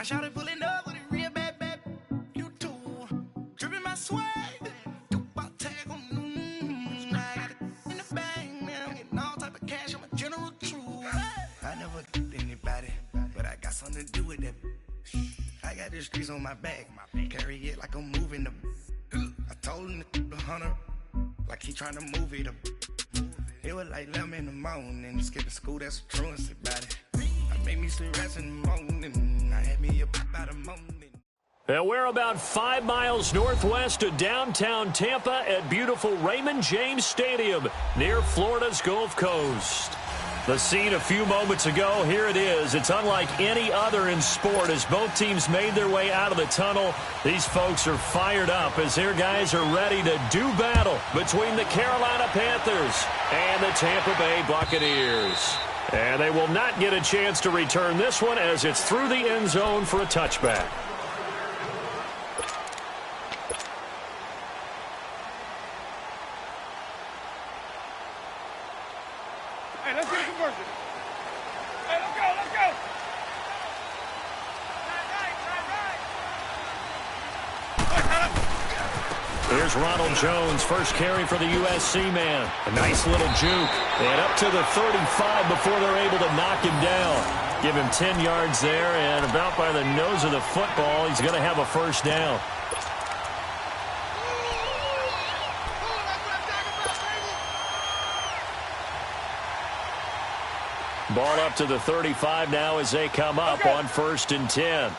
shot it pulling up with a real bad, you too. Dripping my swag, do about tag on I got it in the bag now, getting all type of cash. I'm a general true. I never did anybody, but I got something to do with that. I got the streets on my back, carry it like I'm moving the. I told him the hunter, like he trying to move it up. It was like 11 in the morning, skipping school, that's a truancy about it. I made me some rest in the morning, I had me a pop out of morning. And we're about 5 miles northwest of downtown Tampa at beautiful Raymond James Stadium near Florida's Gulf Coast. The scene a few moments ago, here it is. It's unlike any other in sport as both teams made their way out of the tunnel. These folks are fired up as their guys are ready to do battle between the Carolina Panthers and the Tampa Bay Buccaneers. And they will not get a chance to return this one as it's through the end zone for a touchback. Hey, let's get a conversion. Hey, let's go, let's go. Here's Ronald Jones, first carry for the USC man. A nice little juke. And up to the 35 before they're able to knock him down. Give him 10 yards there, and about by the nose of the football, he's going to have a first down. Ball up to the 35 now as they come up on 1st and 10.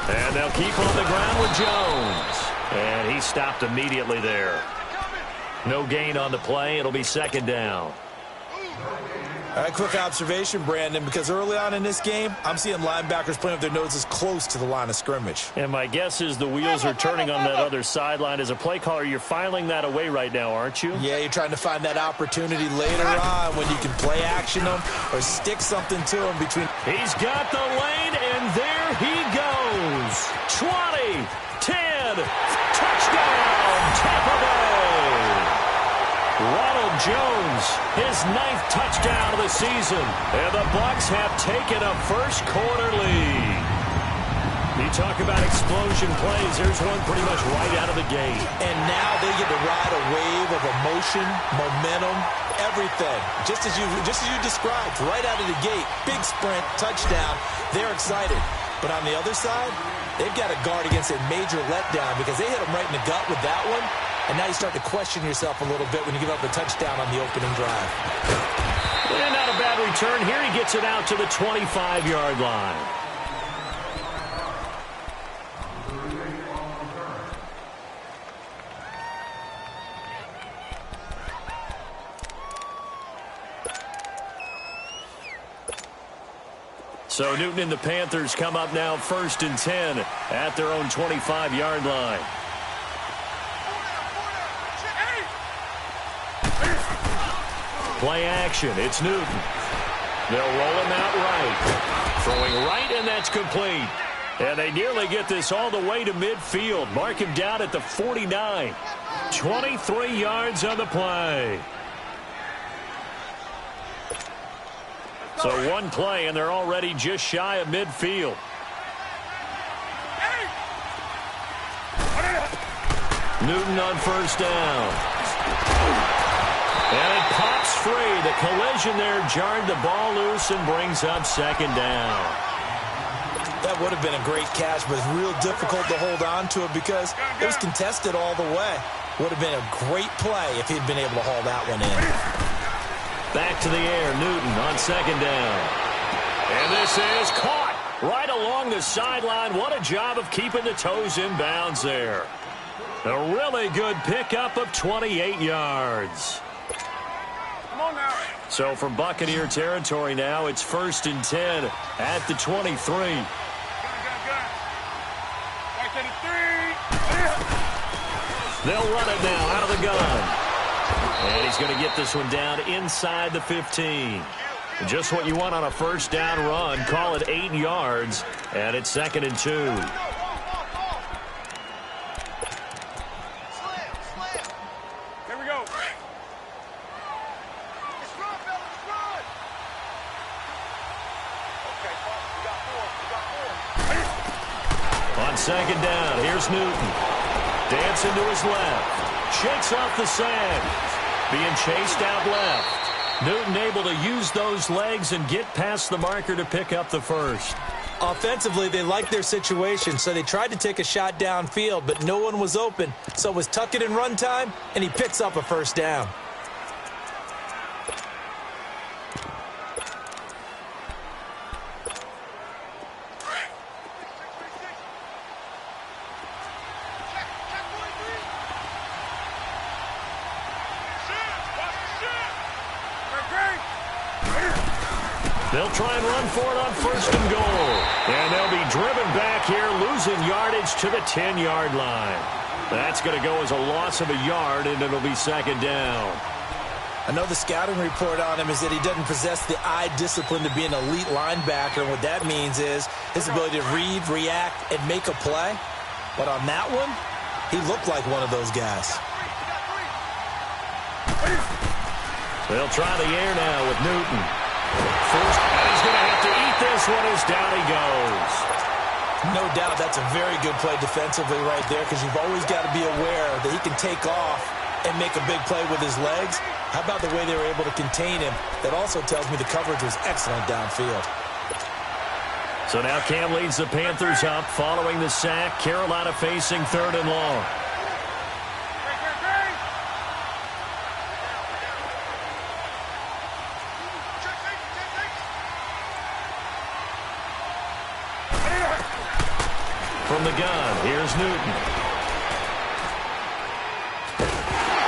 And they'll keep on the ground with Jones. And he stopped immediately there. No gain on the play. It'll be 2nd down. All right, quick observation, Brandon, because early on in this game, I'm seeing linebackers playing with their noses close to the line of scrimmage. And my guess is the wheels are turning on that other sideline. As a play caller, you're filing that away right now, aren't you? Yeah, you're trying to find that opportunity later on when you can play action them or stick something to them between. He's got the lane, and there he goes. 20, 10, touchdown, Tampa Bay. Ronald Jones, his 9th touchdown of the season, and the Bucs have taken a first-quarter lead. You talk about explosion plays, there's one pretty much right out of the gate. And now they get to ride a wave of emotion, momentum, everything. Just as you described, right out of the gate, big sprint, touchdown, they're excited. But on the other side, they've got to guard against a major letdown because they hit them right in the gut with that one. And now you start to question yourself a little bit when you give up a touchdown on the opening drive. And not a bad return here. He gets it out to the 25-yard line. So Newton and the Panthers come up now 1st and 10 at their own 25-yard line. Play action. It's Newton. They'll roll him out right. Throwing right, and that's complete. And they nearly get this all the way to midfield. Mark him down at the 49. 23 yards on the play. So one play, and they're already just shy of midfield. Newton on 1st down. And it pops free. The collision there jarred the ball loose and brings up 2nd down. That would have been a great catch, but it's real difficult to hold on to it because it was contested all the way. Would have been a great play if he'd been able to haul that one in. Back to the air, Newton on 2nd down. And this is caught right along the sideline. What a job of keeping the toes in bounds there. A really good pickup of 28 yards. So from Buccaneer territory now, it's 1st and 10 at the 23. They'll run it now out of the gun. And he's going to get this one down inside the 15. Just what you want on a 1st down run. Call it 8 yards, and it's 2nd and 2. On second down, here's Newton. Dancing to his left. Shakes off the sand. Being chased out left. Newton able to use those legs and get past the marker to pick up the first. Offensively, they liked their situation, so they tried to take a shot downfield, but no one was open. So it was tuck it and run time, and he picks up a first down. They'll try and run for it on first and goal. And they'll be driven back here, losing yardage to the 10-yard line. That's going to go as a loss of a yard, and it'll be second down. I know the scouting report on him is that he doesn't possess the eye discipline to be an elite linebacker. And what that means is his ability to read, react, and make a play. But on that one, he looked like one of those guys. They'll try the air now with Newton. First, and he's going to have to eat this one as down he goes. No doubt that's a very good play defensively right there, because you've always got to be aware that he can take off and make a big play with his legs. How about the way they were able to contain him? That also tells me the coverage was excellent downfield. So now Cam leads the Panthers up following the sack. Carolina facing third and long. From the gun, here's Newton.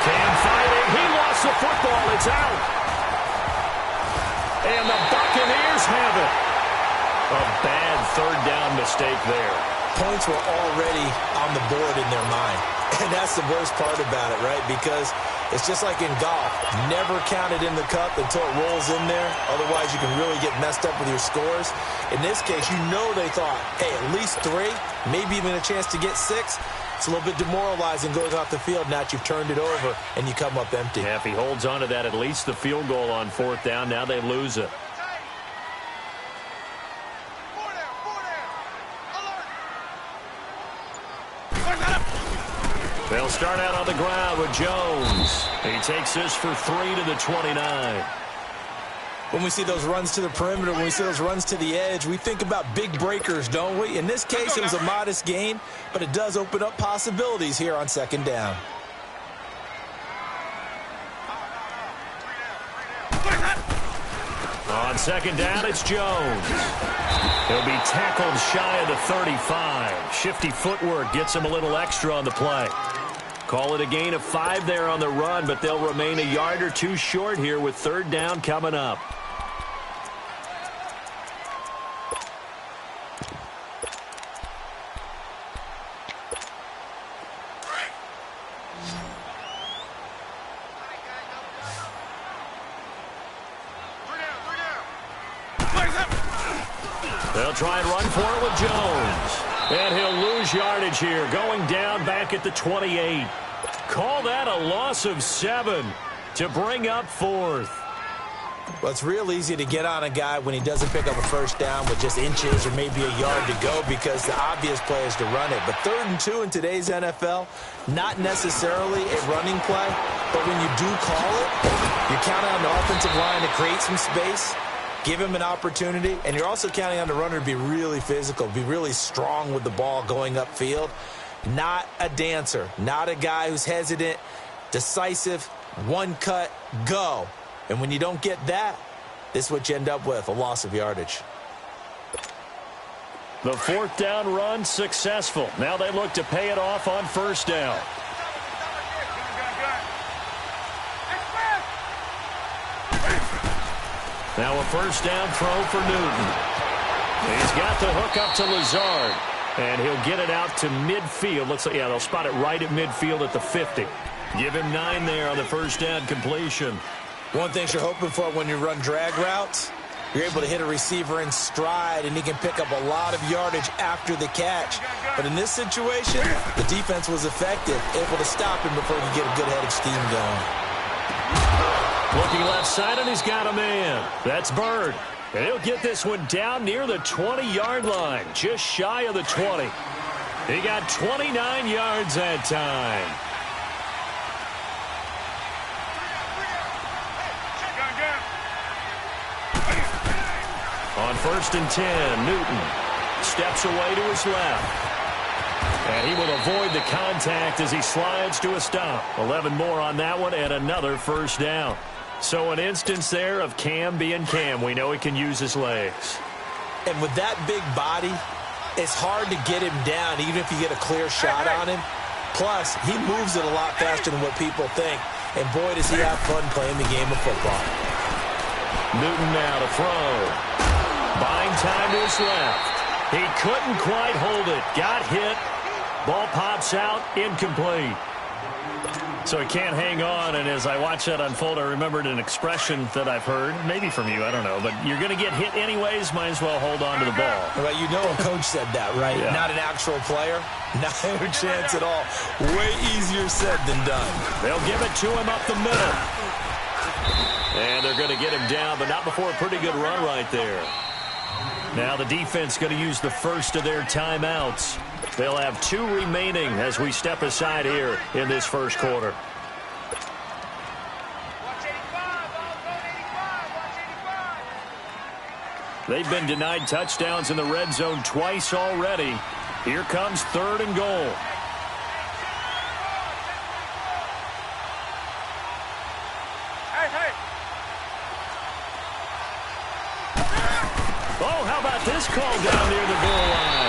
Cam fighting. He lost the football. It's out. And the Buccaneers have it. A bad third down mistake there. Points were already on the board in their mind. And that's the worst part about it, right? Because it's just like in golf. Never count it in the cup until it rolls in there. Otherwise, you can really get messed up with your scores. In this case, you know they thought, hey, at least 3, maybe even a chance to get 6. It's a little bit demoralizing going off the field now that you've turned it over and you come up empty. Yeah, if he holds on to that, at least the field goal on fourth down. Now they lose it. They'll start out on the ground with Jones. He takes this for 3 to the 29. When we see those runs to the perimeter, when we see those runs to the edge, we think about big breakers, don't we? In this case, it was a modest gain, but it does open up possibilities here on second down. On second down, it's Jones. He'll be tackled shy of the 35. Shifty footwork gets him a little extra on the play. Call it a gain of 5 there on the run, but they'll remain a yard or 2 short here with third down coming up. They'll try and run for it with Jones. And he'll lose yardage here, going down back at the 28. Call that a loss of 7 to bring up fourth. Well, it's real easy to get on a guy when he doesn't pick up a first down with just inches or maybe a yard to go because the obvious play is to run it. But 3rd and 2 in today's NFL, not necessarily a running play, but when you do call it, you're counting on the offensive line to create some space, give him an opportunity, and you're also counting on the runner to be really physical, be really strong with the ball going upfield. Not a dancer, not a guy who's hesitant, decisive, one cut, go. And when you don't get that, this is what you end up with, a loss of yardage. The fourth down run successful. Now they look to pay it off on first down. Now a first down throw for Newton. He's got the hook up to Lazard. And he'll get it out to midfield. Looks like, yeah, they'll spot it right at midfield at the 50. Give him 9 there on the first down completion. One thing you're hoping for when you run drag routes, you're able to hit a receiver in stride, and he can pick up a lot of yardage after the catch. But in this situation, the defense was effective, able to stop him before he could get a good head of steam going. Looking left side, and he's got a man. That's Bird. And he'll get this one down near the 20-yard line, just shy of the 20. He got 29 yards that time. On 1st and 10, Newton steps away to his left. And he will avoid the contact as he slides to a stop. 11 more on that one and another first down. So an instance there of Cam being Cam. We know he can use his legs. And with that big body, it's hard to get him down even if you get a clear shot on him. Plus, he moves it a lot faster than what people think. And boy, does he have fun playing the game of football. Newton now to throw. Buying time to his left. He couldn't quite hold it. Got hit. Ball pops out, incomplete. So he can't hang on, and as I watch that unfold, I remembered an expression that I've heard, maybe from you, I don't know, but you're going to get hit anyways, might as well hold on to the ball. Well, you know a coach said that, right? Yeah. Not an actual player. Not a chance at all. Way easier said than done. They'll give it to him up the middle. And they're going to get him down, but not before a pretty good run right there. Now the defense going to use the first of their timeouts. They'll have 2 remaining as we step aside here in this first quarter. They've been denied touchdowns in the red zone twice already. Here comes 3rd and goal. Oh, how about this call down near the goal line?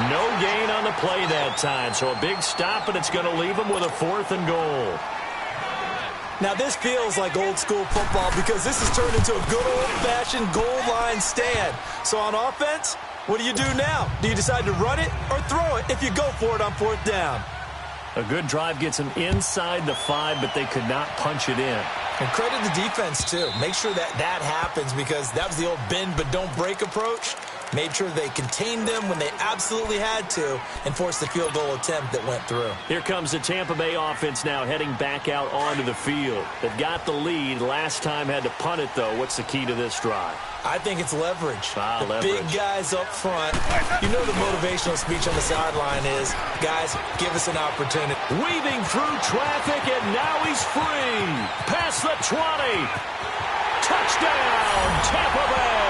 No gain on the play that time, so a big stop, and it's going to leave them with a 4th and goal. Now, this feels like old-school football because this has turned into a good old-fashioned goal line stand. So on offense, what do you do now? Do you decide to run it or throw it if you go for it on 4th down? A good drive gets them inside the 5, but they could not punch it in. And credit the defense, too. Make sure that happens because that was the old bend but don't break approach. Made sure they contained them when they absolutely had to and forced the field goal attempt that went through. Here comes the Tampa Bay offense now heading back out onto the field. They've got the lead. Last time had to punt it, though. What's the key to this drive? I think it's leverage. The leverage. Big guys up front. You know the motivational speech on the sideline is, guys, give us an opportunity. Weaving through traffic, and now he's free. Past the 20. Touchdown, Tampa Bay.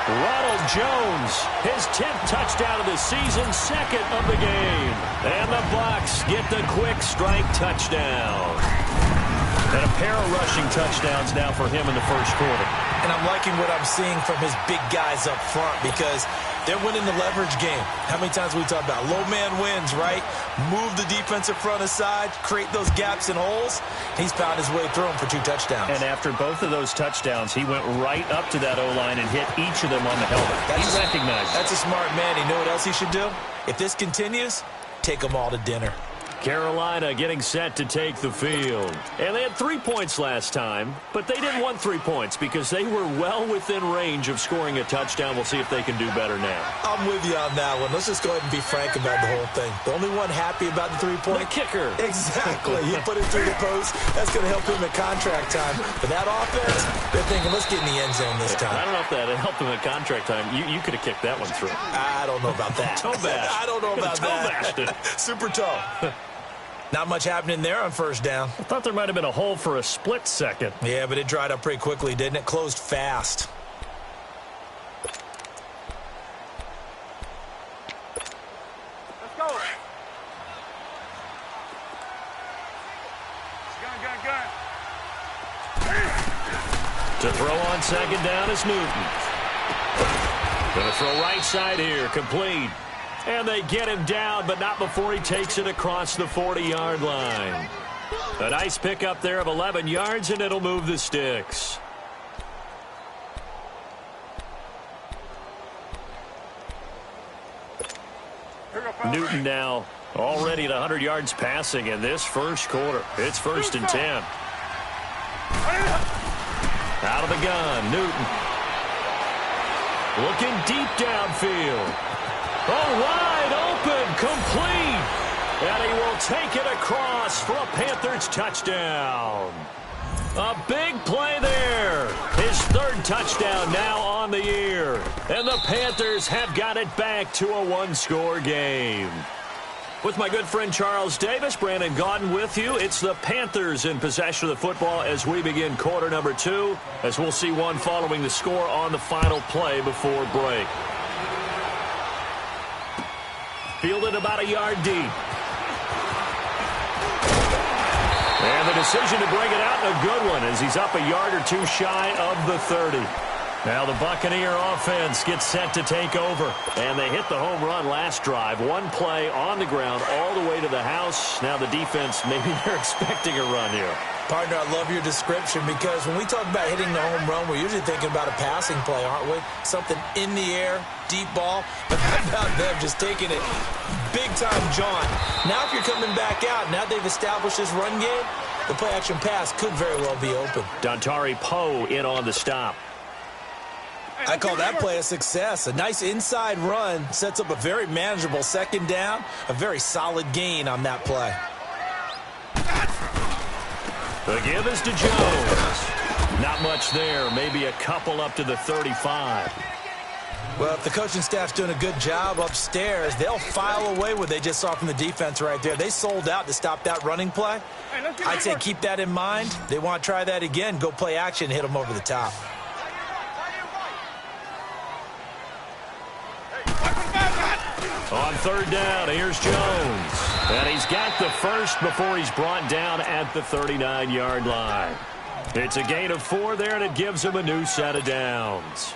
Ronald Jones, his 10th touchdown of the season, 2nd of the game. And the Bucs get the quick strike touchdown. And a pair of rushing touchdowns now for him in the first quarter. And I'm liking what I'm seeing from his big guys up front because they're winning the leverage game. How many times we talk about low man wins, right? Move the defensive front aside, create those gaps and holes. He's found his way through them for 2 touchdowns. And after both of those touchdowns, he went right up to that O-line and hit each of them on the helmet. He recognized it. That's a smart man. You know what else he should do? If this continues, take them all to dinner. Carolina getting set to take the field. And they had 3 points last time, but they didn't want 3 points because they were well within range of scoring a touchdown. We'll see if they can do better now. I'm with you on that one. Let's just go ahead and be frank about the whole thing. The only one happy about the 3-point? The kicker. Exactly. He put it through the post. That's going to help him at contract time. But that offense, they're thinking, let's get in the end zone this time. I don't know if that helped him at contract time. You could have kicked that one through. I don't know about that. Toe bash. I don't know about that. Super toe. Not much happening there on 1st down. I thought there might have been a hole for a split second. Yeah, but it dried up pretty quickly, didn't it? Closed fast. Let's go. Gun. To throw on 2nd down is Newton. Going to throw right side here, complete. And they get him down, but not before he takes it across the 40-yard line. A nice pickup there of 11 yards, and it'll move the sticks. Newton now already at 100 yards passing in this first quarter. It's 1st and 10. Out of the gun, Newton. Looking deep downfield. Oh, wide open, complete. And he will take it across for a Panthers touchdown. A big play there. His third touchdown now on the year. And the Panthers have got it back to a one-score game. With my good friend Charles Davis, Brandon Gaudin with you. It's the Panthers in possession of the football as we begin quarter number 2, as we'll see one following the score on the final play before break. Fielded about a yard deep. And the decision to bring it out, a good one, as he's up a yard or two shy of the 30. Now the Buccaneer offense gets set to take over. And they hit the home run last drive. One play on the ground all the way to the house. Now the defense, maybe they're expecting a run here. Partner, I love your description, because when we talk about hitting the home run, we're usually thinking about a passing play, aren't we? Something in the air, deep ball. But how about them just taking it big-time jaunt? Now if you're coming back out, now they've established this run game, the play-action pass could very well be open. Dontari Poe in on the stop. I call that play a success. A nice inside run sets up a very manageable second down, a very solid gain on that play. The give is to Jones. Not much there. Maybe a couple up to the 35. Well, if the coaching staff's doing a good job upstairs, they'll file away what they just saw from the defense right there. They sold out to stop that running play. I'd say keep that in mind. They want to try that again. Go play action, hit them over the top. On third down, here's Jones. And he's got the first before he's brought down at the 39-yard line. It's a gain of 4 there, and it gives him a new set of downs.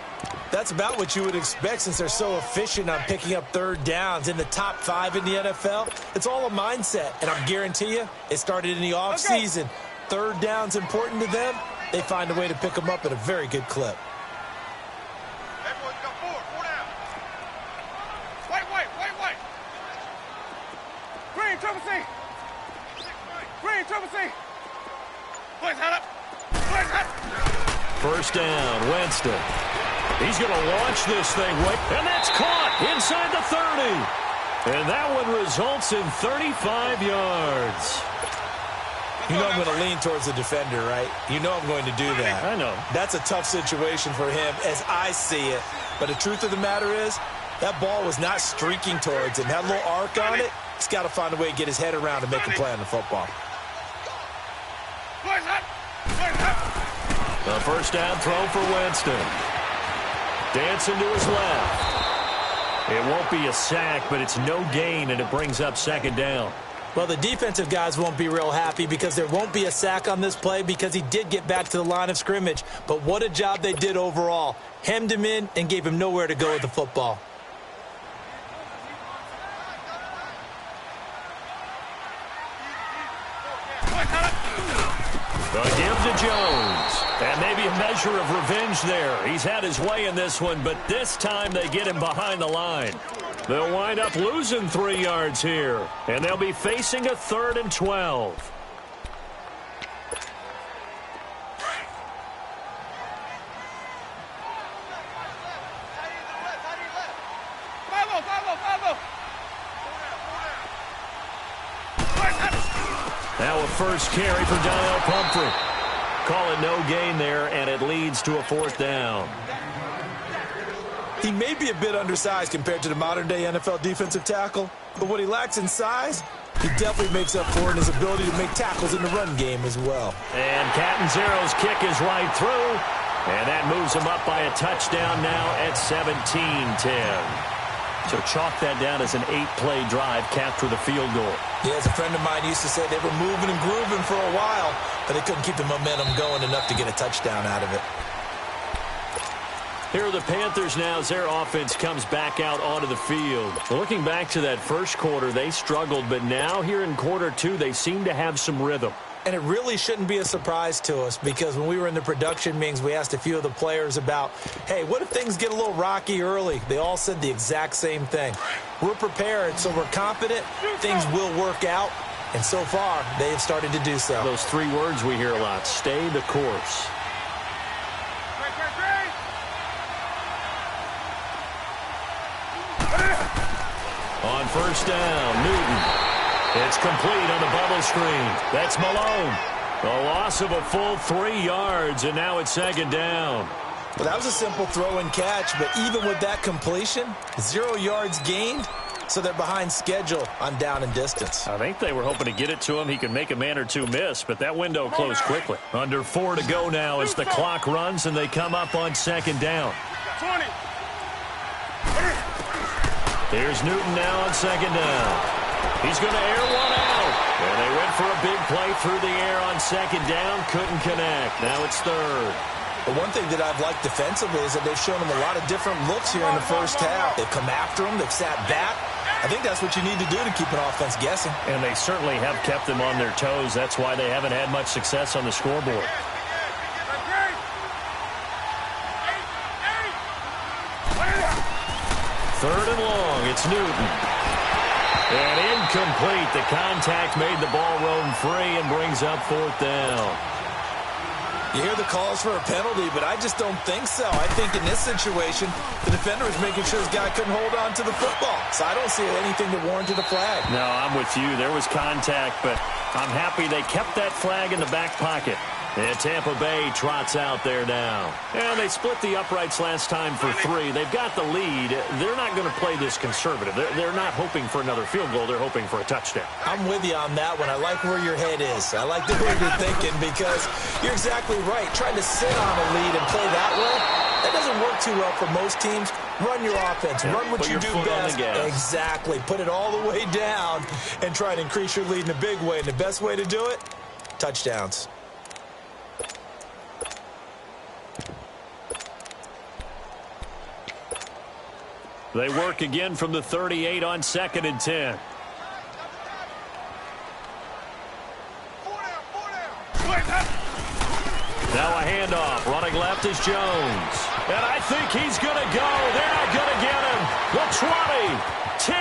That's about what you would expect, since they're so efficient on picking up third downs in the top 5 in the NFL. It's all a mindset, and I guarantee you it started in the offseason. Third down's important to them. They find a way to pick them up at a very good clip. First down, Winston. He's going to launch this thing, and that's caught inside the 30. And that one results in 35 yards. You know I'm going to lean towards the defender, right? You know I'm going to do that. I know. That's a tough situation for him as I see it. But the truth of the matter is, that ball was not streaking towards him. That little arc on it, he's got to find a way to get his head around and make a play on the football. The first down throw for Winston. Dancing to his left. It won't be a sack, but it's no gain, and it brings up second down. Well, the defensive guys won't be real happy, because there won't be a sack on this play, because he did get back to the line of scrimmage. But what a job they did overall. Hemmed him in and gave him nowhere to go with the football. The give to Jones. And maybe a measure of revenge there. He's had his way in this one, but this time they get him behind the line. They'll wind up losing 3 yards here, and they'll be facing a 3rd and 12. Now a first carry for Donnell Pumphrey. Call it no gain there, and it leads to a 4th down. He may be a bit undersized compared to the modern-day NFL defensive tackle, but what he lacks in size, he definitely makes up for in his ability to make tackles in the run game as well. And Catanzaro's kick is right through, and that moves him up by a touchdown now at 17-10. So chalk that down as an 8-play drive, capture the field goal. Yeah, as a friend of mine used to say, they were moving and grooving for a while, but they couldn't keep the momentum going enough to get a touchdown out of it. Here are the Panthers now as their offense comes back out onto the field. Looking back to that first quarter, they struggled, but now here in quarter 2, they seem to have some rhythm. And it really shouldn't be a surprise to us, because when we were in the production meetings, we asked a few of the players about, hey, what if things get a little rocky early? They all said the exact same thing. We're prepared, so we're confident things will work out. And so far, they have started to do so. Those 3 words we hear a lot: stay the course. On first down, Newton. It's complete on the bubble screen. That's Malone. A loss of a full 3 yards, and now it's second down. Well, that was a simple throw and catch, but even with that completion, 0 yards gained, so they're behind schedule on down and distance. I think they were hoping to get it to him. He could make a man or two miss, but that window closed quickly. Under 4 to go now as the clock runs, and they come up on second down. 20. Here's Newton now on second down. He's going to air one out. And they went for a big play through the air on second down. Couldn't connect. Now it's third. The one thing that I've liked defensively is that they've shown them a lot of different looks here in the first half. They've come after them. They've sat back. I think that's what you need to do to keep an offense guessing. And they certainly have kept them on their toes. That's why they haven't had much success on the scoreboard. Third and long. It's Newton. And incomplete. The contact made the ball roam free and brings up fourth down. You hear the calls for a penalty, but I just don't think so. I think in this situation, the defender was making sure this guy couldn't hold on to the football. So I don't see anything that warranted a flag. No, I'm with you. There was contact, but I'm happy they kept that flag in the back pocket. And Tampa Bay trots out there now. And they split the uprights last time for 3. They've got the lead. They're not going to play this conservative. They're not hoping for another field goal. They're hoping for a touchdown. I'm with you on that one. I like where your head is. I like the way you're thinking because you're exactly right. Trying to sit on a lead and play that way, that doesn't work too well for most teams. Run your offense. Run what you do best. Exactly. Put it all the way down and try to increase your lead in a big way. And the best way to do it, touchdowns. They work again from the 38 on second and 10. Now a handoff. Running left is Jones. And I think he's going to go. They're not going to get him. The 20, 10,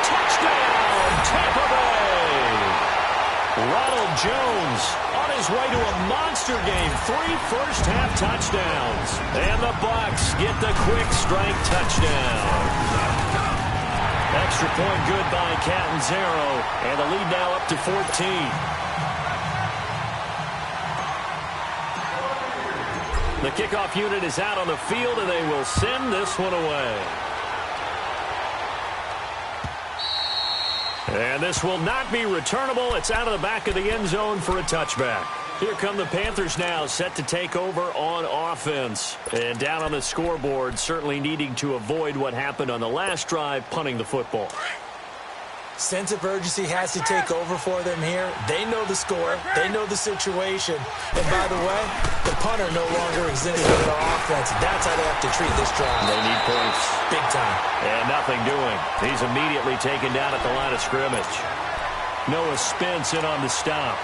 touchdown, Tampa Bay. Ronald Jones on his way to a monster game. 3 first-half touchdowns. And the Bucs get the quick strike touchdown. Extra point good by JARNTZJR. And the lead now up to 14. The kickoff unit is out on the field, and they will send this one away. And this will not be returnable. It's out of the back of the end zone for a touchback. Here come the Panthers now, set to take over on offense. And down on the scoreboard, certainly needing to avoid what happened on the last drive, punting the football. Sense of urgency has to take over for them here. They know the score. They know the situation. And by the way, the punter no longer exists in their offense. That's how they have to treat this drive. They need points. Big time. And nothing doing. He's immediately taken down at the line of scrimmage. Noah Spence in on the stop.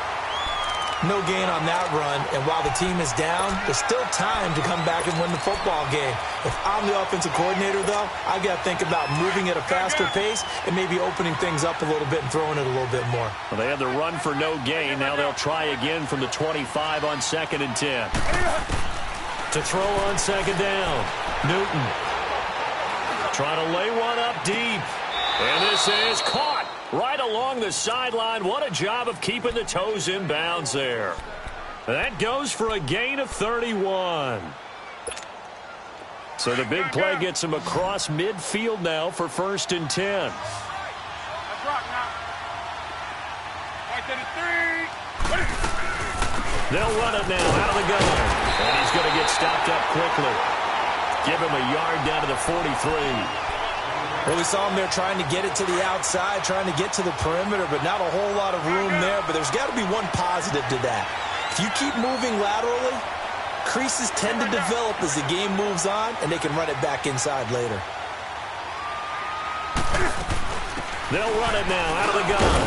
No gain on that run, and while the team is down, there's still time to come back and win the football game. If I'm the offensive coordinator, though, I've got to think about moving at a faster pace and maybe opening things up a little bit and throwing it a little bit more. Well, they had the run for no gain. Now they'll try again from the 25 on second and 10. To throw on second down, Newton. Trying to lay one up deep. And this is caught. Right along the sideline. What a job of keeping the toes in bounds there. That goes for a gain of 31. So the big play gets him across midfield now for first and 10. Let's rock now. Right to the 3. They'll run it now out of the gun. And he's going to get stopped up quickly. Give him a yard down to the 43. Well, we saw him there trying to get it to the outside, trying to get to the perimeter, but not a whole lot of room there. But there's got to be one positive to that. If you keep moving laterally, creases tend to develop as the game moves on, and they can run it back inside later. They'll run it now out of the gun.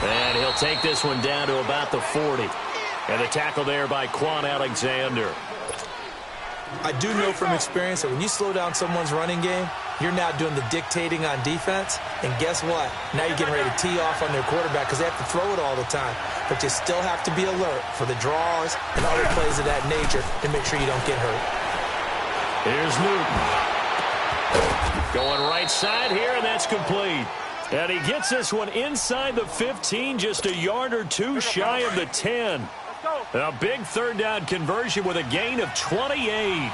And he'll take this one down to about the 40. And the tackle there by Quan Alexander. I do know from experience that when you slow down someone's running game, you're now doing the dictating on defense. And guess what? Now you're getting ready to tee off on their quarterback because they have to throw it all the time. But you still have to be alert for the draws and other plays of that nature to make sure you don't get hurt. Here's Newton. Going right side here, and that's complete. And he gets this one inside the 15, just a yard or two shy of the 10. A big third down conversion with a gain of 28.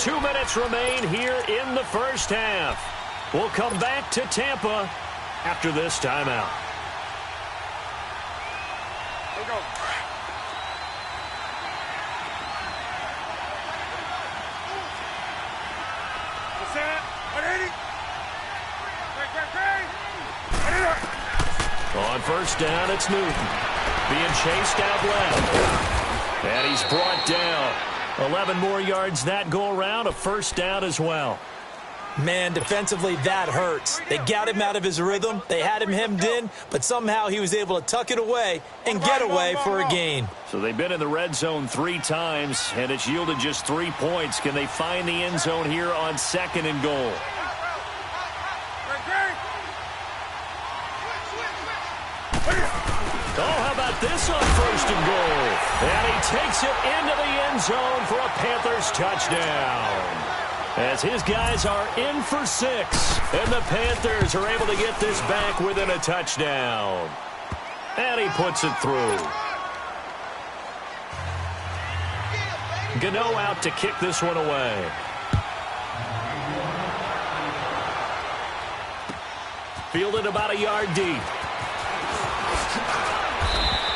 Two minutes remain here in the first half. We'll come back to Tampa after this timeout. Here we go. On first down, it's Newton. Being chased out left. And he's brought down. 11 more yards that go around. A first down as well. Man, defensively, that hurts. They got him out of his rhythm. They had him hemmed in, but somehow he was able to tuck it away and get away for a gain. So they've been in the red zone 3 times, and it's yielded just 3 points. Can they find the end zone here on 2nd and goal? Oh, how about this on 1st and goal? And he takes it into the end zone for a Panthers touchdown. As his guys are in for 6, and the Panthers are able to get this back within a touchdown. And he puts it through. Gano out to kick this one away. Fielded about a yard deep.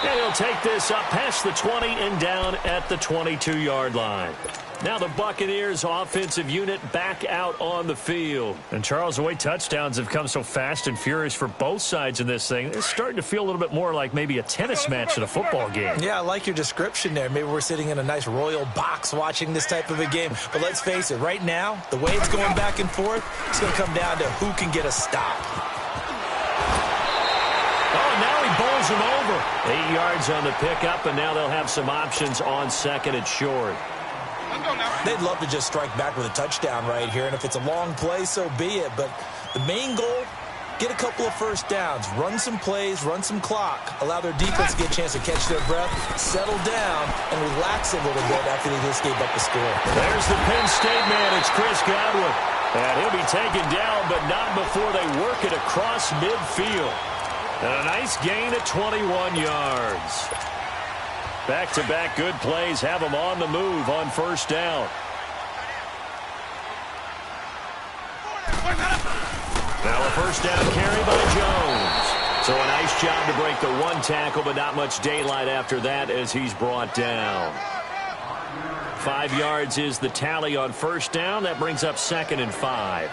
And he'll take this up past the 20 and down at the 22-yard line. Now the Buccaneers offensive unit back out on the field. And Charles, the way touchdowns have come so fast and furious for both sides in this thing, it's starting to feel a little bit more like maybe a tennis match than a football game. Yeah, I like your description there. Maybe we're sitting in a nice royal box watching this type of a game. But let's face it, right now, the way it's going back and forth, it's going to come down to who can get a stop. Oh, now he bowls him over. 8 yards on the pickup, and now they'll have some options on 2nd and short. They'd love to just strike back with a touchdown right here, and if it's a long play, so be it. But the main goal, get a couple of first downs, run some plays, run some clock, allow their defense to get a chance to catch their breath, settle down, and relax a little bit after they just gave up the score. There's the Penn State man. It's Chris Godwin. And he'll be taken down, but not before they work it across midfield. And a nice gain at 21 yards. Back-to-back good plays have them on the move on first down. Now a first down carry by Jones. So a nice job to break the 1 tackle, but not much daylight after that as he's brought down. 5 yards is the tally on first down. That brings up 2nd and 5.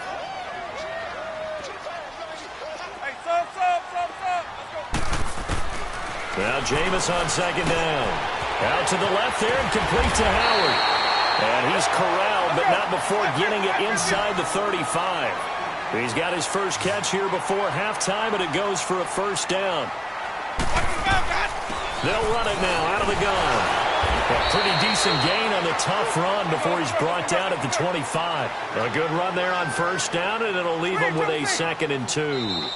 Now Jameis on 2nd down. Out to the left there and complete to Howard. And he's corralled, but not before getting it inside the 35. He's got his first catch here before halftime, and it goes for a first down. They'll run it now out of the gun. A pretty decent gain on the tough run before he's brought down at the 25. A good run there on first down, and it'll leave him with a 2nd and 2.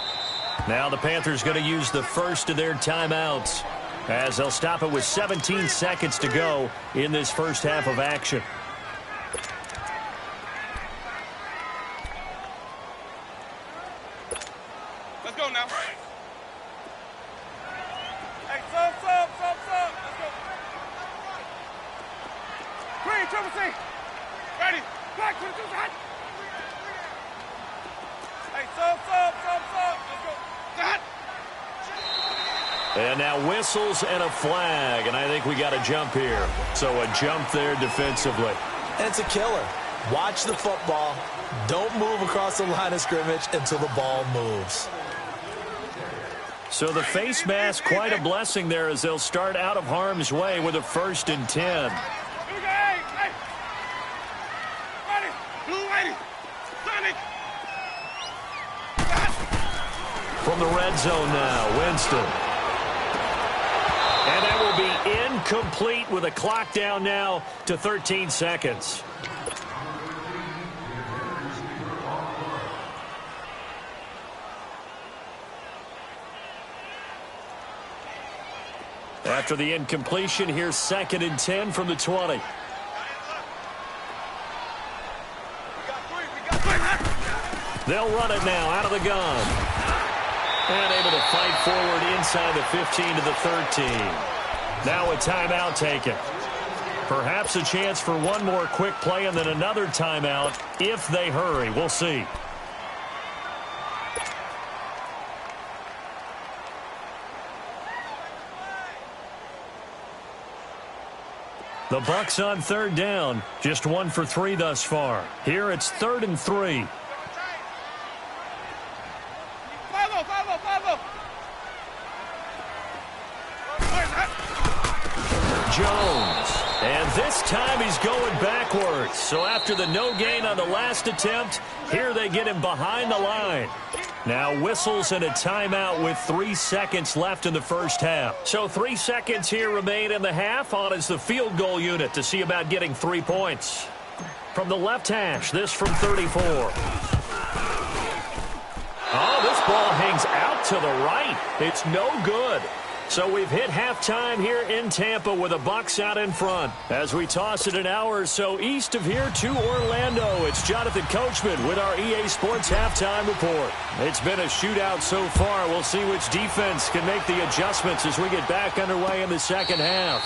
Now the Panthers going to use the first of their timeouts as they'll stop it with 17 seconds to go in this first half of action. Let's go now. Hey, sub. Let's go. Green, triple C. Ready. Back to the 2 side. Hey, sub. Let's go. That. And now whistles and a flag, and I think we got a jump here. So a jump there defensively. And it's a killer. Watch the football. Don't move across the line of scrimmage until the ball moves. So the face mask, quite a blessing there as they'll start out of harm's way with a 1st and 10. Here we go. Hey. Ready. Blue, ready. Sonic. From the red zone now, Winston. And that will be incomplete with a clock down now to 13 seconds. After the incompletion, here's 2nd and 10 from the 20. They'll run it now out of the gun. And able to fight forward inside the 15 to the 13. Now a timeout taken. Perhaps a chance for one more quick play and then another timeout if they hurry. We'll see. The Bucs on third down. Just 1 for 3 thus far. Here it's 3rd and 3. Jones. And this time he's going backwards. So after the no gain on the last attempt, here they get him behind the line. Now whistles and a timeout with 3 seconds left in the first half. So 3 seconds here remain in the half. On is the field goal unit to see about getting 3 points. From the left hash, this from 34. Oh, this ball hangs out to the right. It's no good. So we've hit halftime here in Tampa with the Bucs out in front. As we toss it an hour or so east of here to Orlando, it's Jonathan Coachman with our EA Sports Halftime Report. It's been a shootout so far. We'll see which defense can make the adjustments as we get back underway in the second half.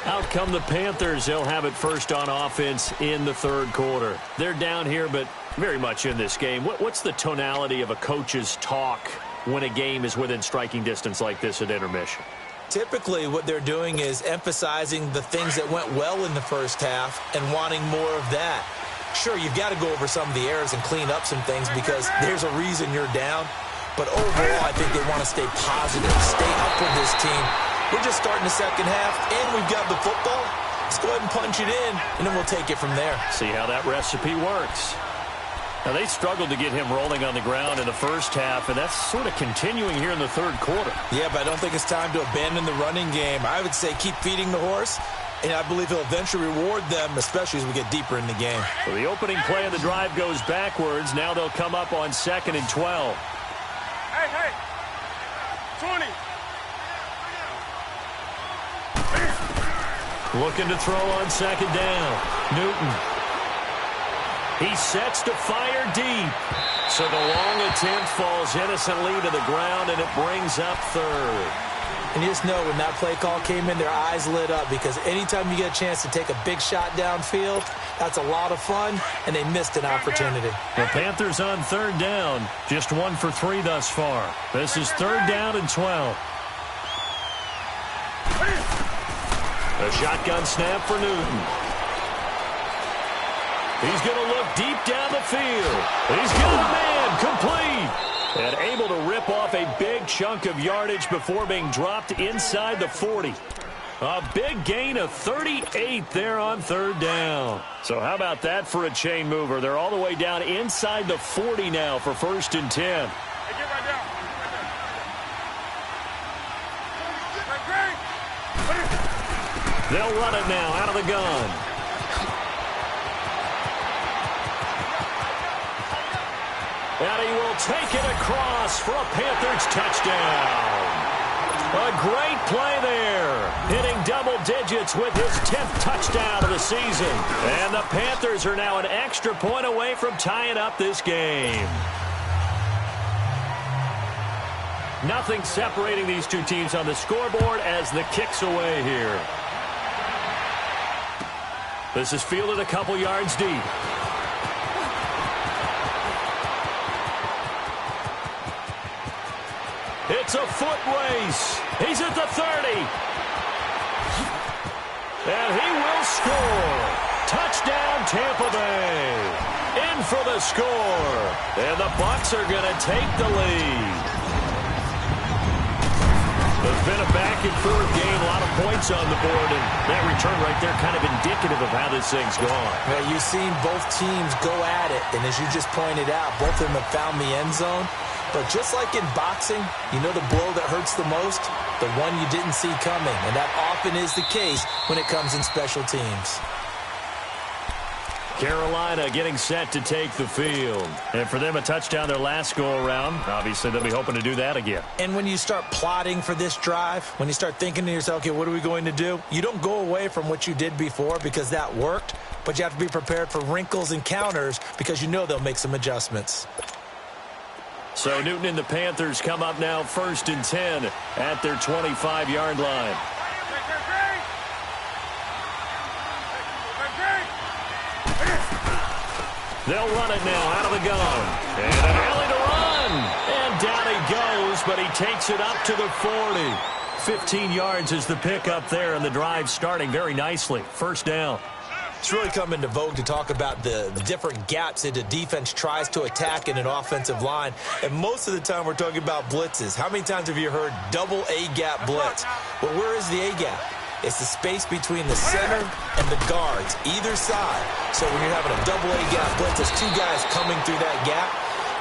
Out come the Panthers. They'll have it first on offense in the third quarter. They're down here, but very much in this game. What's the tonality of a coach's talk when a game is within striking distance like this at intermission? Typically, what they're doing is emphasizing the things that went well in the first half and wanting more of that. Sure, you've got to go over some of the errors and clean up some things because there's a reason you're down. But overall, I think they want to stay positive, stay up with this team. We're just starting the second half, and we've got the football. Let's go ahead and punch it in, and then we'll take it from there. See how that recipe works. Now, they struggled to get him rolling on the ground in the first half, and that's sort of continuing here in the third quarter. Yeah, but I don't think it's time to abandon the running game. I would say keep feeding the horse, and I believe he'll eventually reward them, especially as we get deeper in the game. Well, the opening play of the drive goes backwards. Now they'll come up on 2nd and 12. Hey, 20. Looking to throw on 2nd down. Newton. He sets to fire deep. So the long attempt falls innocently to the ground, and it brings up 3rd. And you just know when that play call came in, their eyes lit up because anytime you get a chance to take a big shot downfield, that's a lot of fun, and they missed an opportunity. The Panthers on 3rd down. Just 1 for 3 thus far. This is 3rd down and 12. A shotgun snap for Newton. He's going to look deep down the field. He's got a man complete. And able to rip off a big chunk of yardage before being dropped inside the 40. A big gain of 38 there on 3rd down. So how about that for a chain mover? They're all the way down inside the 40 now for 1st and 10. Hey, get right down. They'll run it now out of the gun. And he will take it across for a Panthers touchdown. A great play there. Hitting double digits with his 10th touchdown of the season. And the Panthers are now an extra point away from tying up this game. Nothing separating these two teams on the scoreboard as the kick's away here. This is fielded a couple yards deep. It's a foot race. He's at the 30. And he will score. Touchdown, Tampa Bay. In for the score. And the Bucs are going to take the lead. It's been a back-and-forth game, a lot of points on the board, and that return right there kind of indicative of how this thing's gone. Well, you've seen both teams go at it, and as you just pointed out, both of them have found the end zone. But just like in boxing, you know the blow that hurts the most? The one you didn't see coming, and that often is the case when it comes in special teams. Carolina getting set to take the field. And for them, a touchdown their last go-around. Obviously, they'll be hoping to do that again. And when you start plotting for this drive, when you start thinking to yourself, okay, what are we going to do? You don't go away from what you did before because that worked, but you have to be prepared for wrinkles and counters because you know they'll make some adjustments. So Newton and the Panthers come up now 1st and 10 at their 25-yard line. They'll run it now out of the gun. And an alley to run. And down he goes, but he takes it up to the 40. 15 yards is the pickup there, and the drive starting very nicely. First down. It's really come into vogue to talk about the different gaps that a defense tries to attack in an offensive line. And most of the time we're talking about blitzes. How many times have you heard double A-gap blitz? Well, where is the A-gap? It's the space between the center and the guards, either side. So when you're having a double A-gap blitz, there's two guys coming through that gap.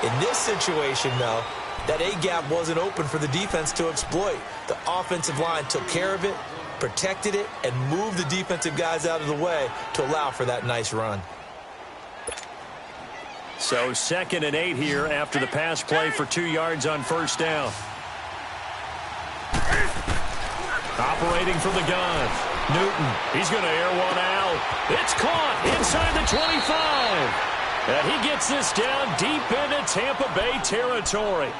In this situation, though, that A-gap wasn't open for the defense to exploit. The offensive line took care of it, protected it, and moved the defensive guys out of the way to allow for that nice run. So 2nd and 8 here after the pass play for 2 yards on first down. Operating from the gun. Newton, he's going to air one out. It's caught inside the 25. And he gets this down deep into Tampa Bay territory.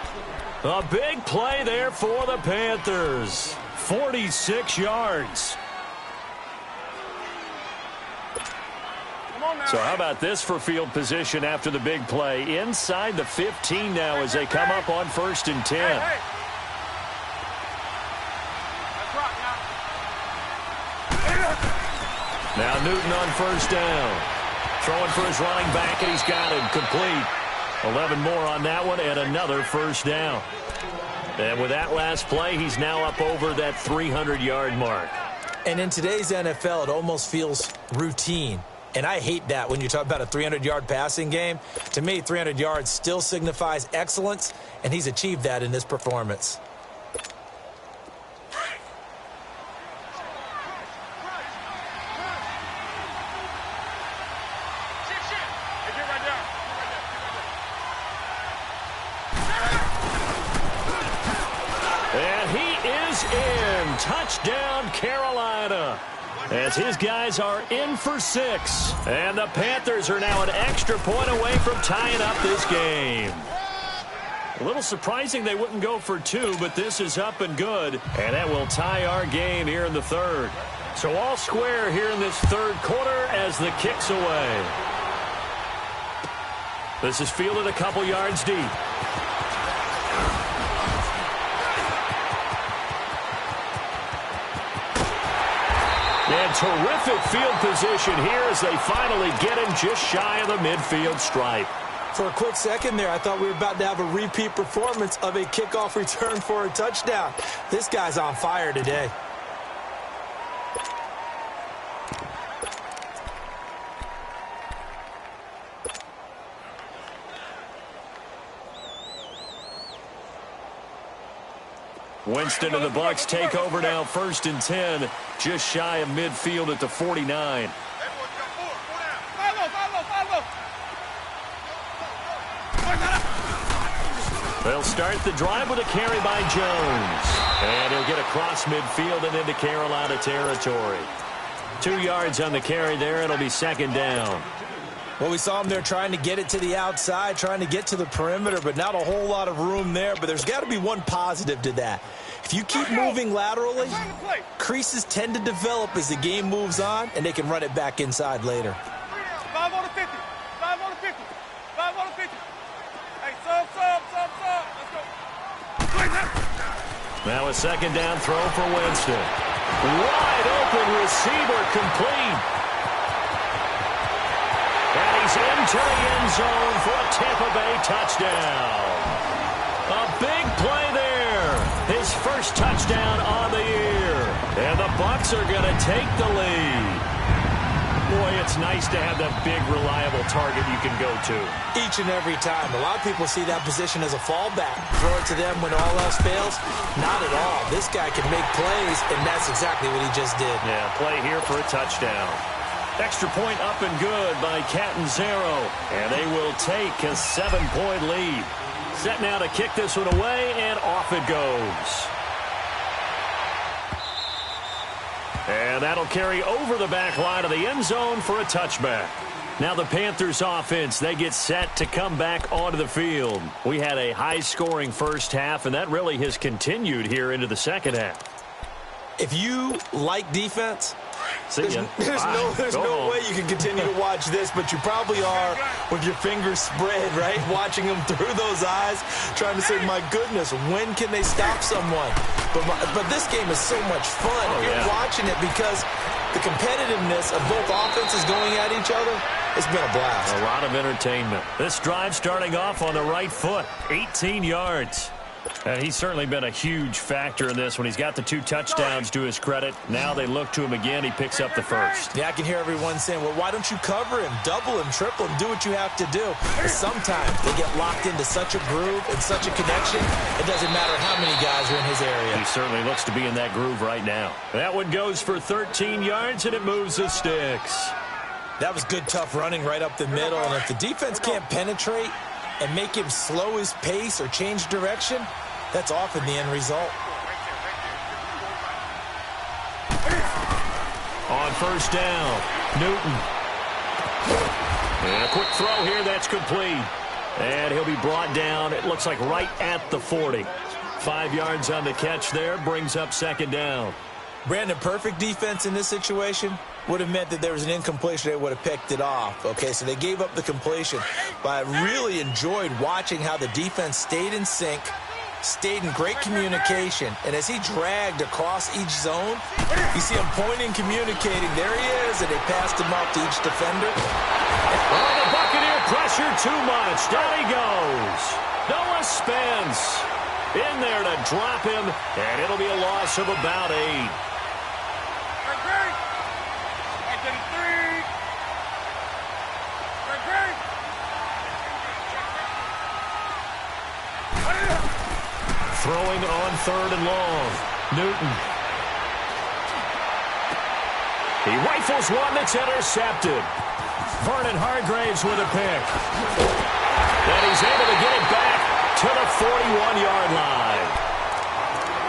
A big play there for the Panthers. 46 yards. So how about this for field position after the big play? Inside the 15 now as they come up on 1st and 10. Now Newton on first down. Throwing for his running back, and he's got it complete. 11 more on that one, and another first down. And with that last play, he's now up over that 300-yard mark. And in today's NFL, it almost feels routine. And I hate that when you talk about a 300-yard passing game. To me, 300 yards still signifies excellence, and he's achieved that in this performance. Touchdown, Carolina, as his guys are in for 6. And the Panthers are now an extra point away from tying up this game. A little surprising they wouldn't go for 2, but this is up and good. And that will tie our game here in the 3rd. So all square here in this 3rd quarter as the kick's away. This is fielded a couple yards deep. And terrific field position here as they finally get him just shy of the midfield stripe. For a quick second there, I thought we were about to have a repeat performance of a kickoff return for a touchdown. This guy's on fire today. Winston and the Bucs take over now 1st and 10, just shy of midfield at the 49. They'll start the drive with a carry by Jones. And he'll get across midfield and into Carolina territory. 2 yards on the carry there. It'll be 2nd down. Well, we saw him there trying to get it to the outside, trying to get to the perimeter, but not a whole lot of room there. But there's got to be one positive to that. If you keep moving laterally, creases tend to develop as the game moves on, and they can run it back inside later. 5 on the 50. 5 on the 50. 5 on the 50. Hey, sub. Let's go. Now a 2nd down throw for Winston. Wide open receiver complete. And he's into the end zone for a Tampa Bay touchdown. A big play there. His first touchdown on the year. And the Bucs are going to take the lead. Boy, it's nice to have that big, reliable target you can go to. Each and every time. A lot of people see that position as a fallback. Throw it to them when all else fails. Not at all. This guy can make plays, and that's exactly what he just did. Yeah, play here for a touchdown. Extra point up and good by Catanzaro. And they will take a 7-point lead. Set now to kick this one away, and off it goes. And that'll carry over the back line of the end zone for a touchback. Now the Panthers offense, they get set to come back onto the field. We had a high-scoring first half, and that really has continued here into the second half. If you like defense, there's There's no way you can continue to watch this, but you probably are with your fingers spread, right? Watching them through those eyes, trying to say, my goodness, when can they stop someone? But this game is so much fun. You're watching it because the competitiveness of both offenses going at each other, it's been a blast. A lot of entertainment. This drive starting off on the right foot, 18 yards. And he's certainly been a huge factor in this when he's got the 2 touchdowns to his credit. Now they look to him again. He picks up the first. Yeah, I can hear everyone saying, well, why don't you cover him, double him, triple him, do what you have to do. But sometimes they get locked into such a groove and such a connection, it doesn't matter how many guys are in his area. He certainly looks to be in that groove right now. That one goes for 13 yards, and it moves the sticks. That was good, tough running right up the middle. And if the defense can't penetrate and make him slow his pace or change direction, that's often the end result. On first down, Newton. And a quick throw here, that's complete. And he'll be brought down, it looks like right at the 40. 5 yards on the catch there, brings up second down. Brandon, perfect defense in this situation would have meant that there was an incompletion. They would have picked it off. Okay, so they gave up the completion. But I really enjoyed watching how the defense stayed in sync, stayed in great communication, and as he dragged across each zone, you see him pointing, communicating. There he is, and they passed him off to each defender. Oh, the Buccaneer pressure too much. Down he goes. Noah Spence in there to drop him, and it'll be a loss of about 8. Throwing on 3rd and long. Newton. He rifles one that's intercepted. Vernon Hargraves with a pick. And he's able to get it back to the 41-yard line.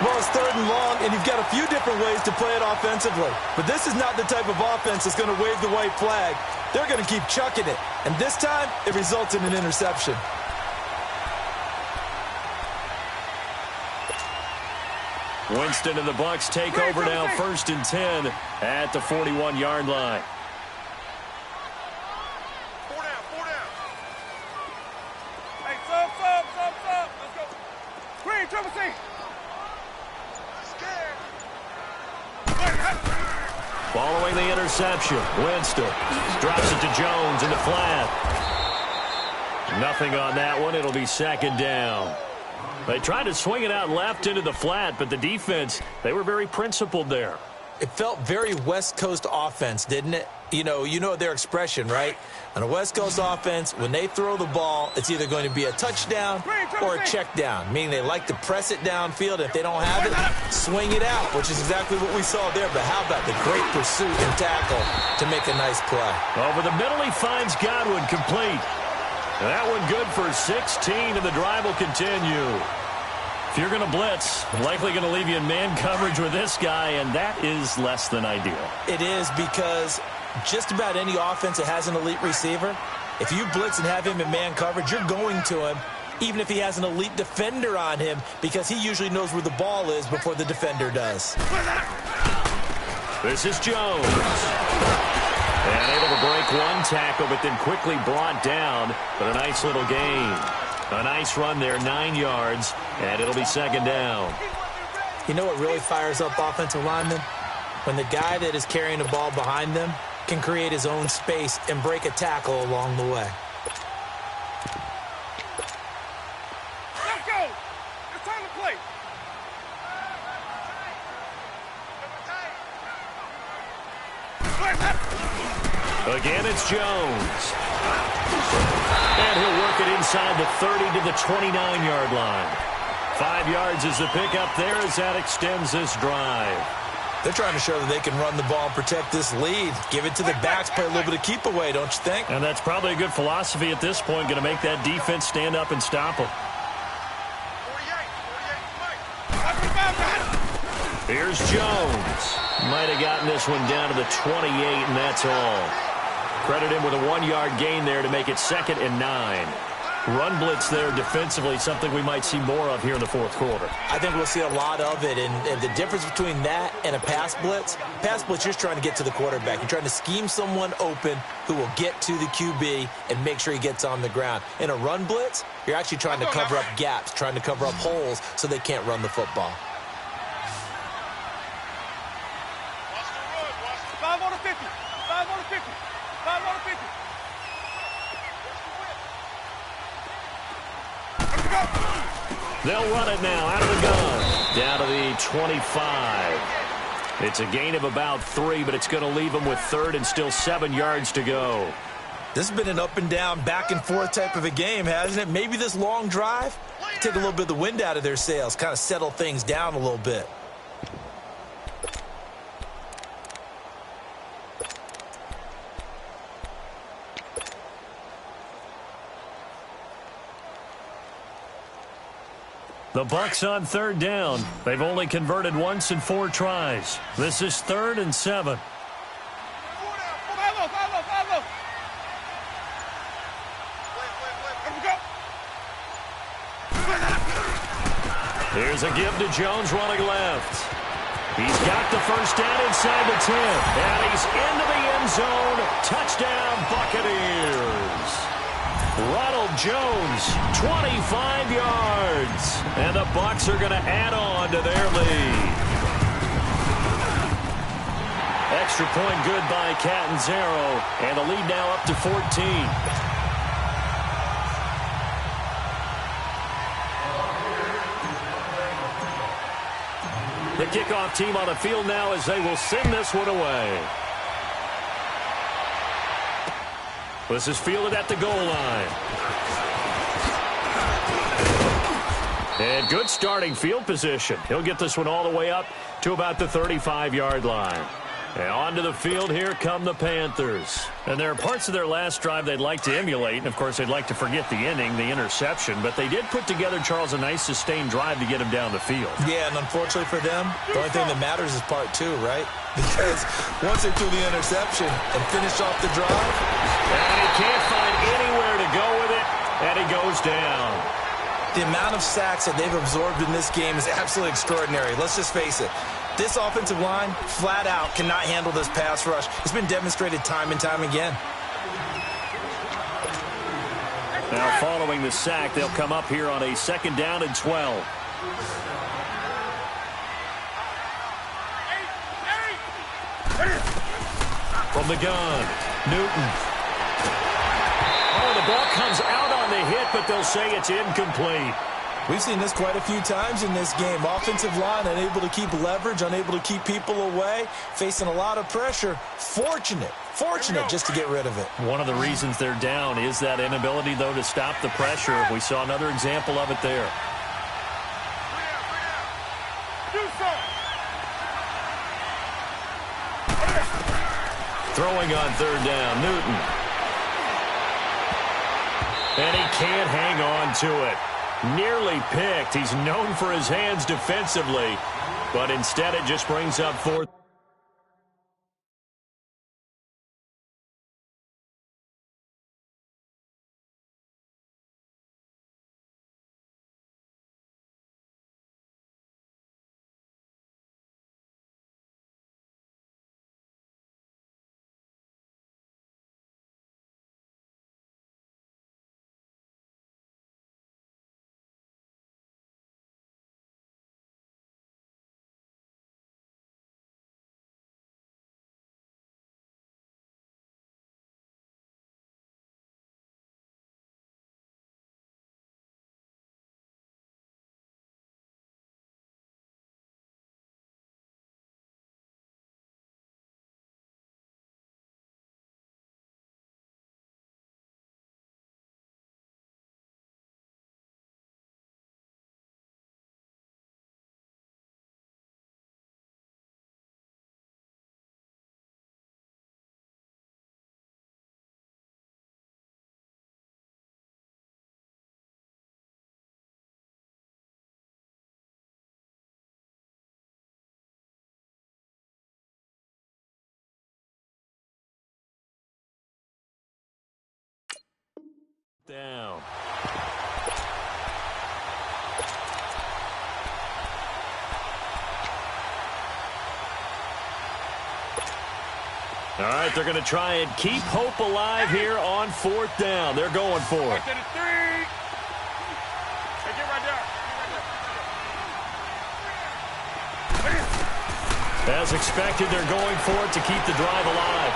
Well, it's 3rd and long, and you've got a few different ways to play it offensively. But this is not the type of offense that's going to wave the white flag. They're going to keep chucking it. And this time, it results in an interception. Winston and the Bucs take over now, 1st and 10 at the 41-yard line. 4 down, 4 down. Hey, sub. Let's go. Green, triple C. Following the interception, Winston drops it to Jones in the flat. Nothing on that one. It'll be second down. They tried to swing it out left into the flat, but the defense, they were very principled there. It felt very West Coast offense, didn't it? You know their expression, right? On a West Coast offense, when they throw the ball, it's either going to be a touchdown or a check down, meaning they like to press it downfield. If they don't have it, swing it out, which is exactly what we saw there. But how about the great pursuit and tackle to make a nice play? Over the middle, he finds Godwin complete. That one good for 16, and the drive will continue. If you're going to blitz, likely going to leave you in man coverage with this guy, and that is less than ideal. It is, because just about any offense that has an elite receiver, if you blitz and have him in man coverage, you're going to him, even if he has an elite defender on him, because he usually knows where the ball is before the defender does. This is Jones. And able to break one tackle, but then quickly brought down. But a nice little gain. A nice run there, 9 yards, and it'll be second down. You know what really fires up offensive linemen? When the guy that is carrying the ball behind them can create his own space and break a tackle along the way. Let's go. It's time to play. Again, it's Jones. And he'll work it inside the 30 to the 29-yard line. 5 yards is the pickup there as that extends this drive. They're trying to show that they can run the ball and protect this lead. Give it to the backs, play a little bit of keep away, don't you think? And that's probably a good philosophy at this point, going to make that defense stand up and stop them. 48. Here's Jones. Might have gotten this one down to the 28, and that's all. Credit him with a 1-yard gain there to make it 2nd and 9. Run blitz there defensively, something we might see more of here in the fourth quarter. I think we'll see a lot of it, and the difference between that and a pass blitz, you're just trying to get to the quarterback. You're trying to scheme someone open who will get to the QB and make sure he gets on the ground. In a run blitz, you're actually trying to cover up gaps, trying to cover up holes so they can't run the football. 5 on the 50. 5 on the 50. 5 on the 50. They'll run it now out of the gun. Down to the 25. It's a gain of about 3, but it's going to leave them with 3rd and still 7 yards to go. This has been an up and down, back and forth type of a game, hasn't it? Maybe this long drive, take a little bit of the wind out of their sails, kind of settle things down a little bit. The Bucs on 3rd down. They've only converted once in 4 tries. This is 3rd and 7. Here's a give to Jones running left. He's got the first down inside the 10. And he's into the end zone. Touchdown, Buccaneers. Ronald Jones, 25 yards. And the Bucs are going to add on to their lead. Extra point good by Catanzaro. And the lead now up to 14. The kickoff team on the field now as they will send this one away. This is fielded at the goal line. And good starting field position. He'll get this one all the way up to about the 35-yard line. And onto the field, here come the Panthers. And there are parts of their last drive they'd like to emulate. And, of course, they'd like to forget the inning, the interception. But they did put together, Charles, a nice sustained drive to get him down the field. Yeah, and unfortunately for them, the only thing that matters is part 2, right? Because once they threw the interception and finished off the drive. And he can't find anywhere to go with it, and he goes down. The amount of sacks that they've absorbed in this game is absolutely extraordinary. Let's just face it. This offensive line, flat out, cannot handle this pass rush. It's been demonstrated time and time again. Now, following the sack, they'll come up here on a 2nd down and 12. From the gun, Newton. Oh, the ball comes out on the hit, but they'll say it's incomplete. We've seen this quite a few times in this game. Offensive line unable to keep leverage, unable to keep people away, facing a lot of pressure. Fortunate just to get rid of it. One of the reasons they're down is that inability, though, to stop the pressure. We saw another example of it there. Throwing on 3rd down, Newton. And he can't hang on to it. Nearly picked. He's known for his hands defensively, but instead it just brings up 4th. Down. All right, they're going to try and keep hope alive here on 4th down. They're going for it. Right to the 3. Hey, get right there. As expected, they're going for it to keep the drive alive.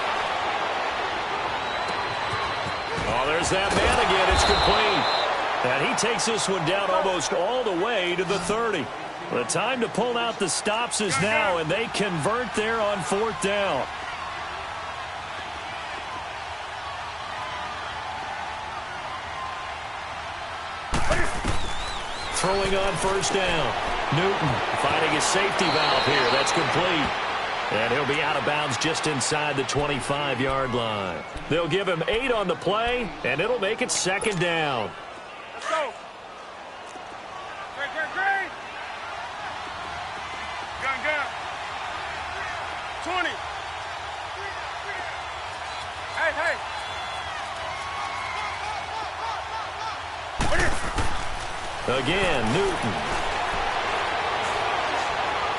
Oh, there's that man again. It's complete. And he takes this one down almost all the way to the 30. The time to pull out the stops is now, and they convert there on 4th down. Throwing on 1st down. Newton finding his safety valve here. That's complete. And he'll be out of bounds just inside the 25-yard line. They'll give him 8 on the play, and it'll make it 2nd down. Let's go. Great. Gun. 20. Hey. Again, Newton.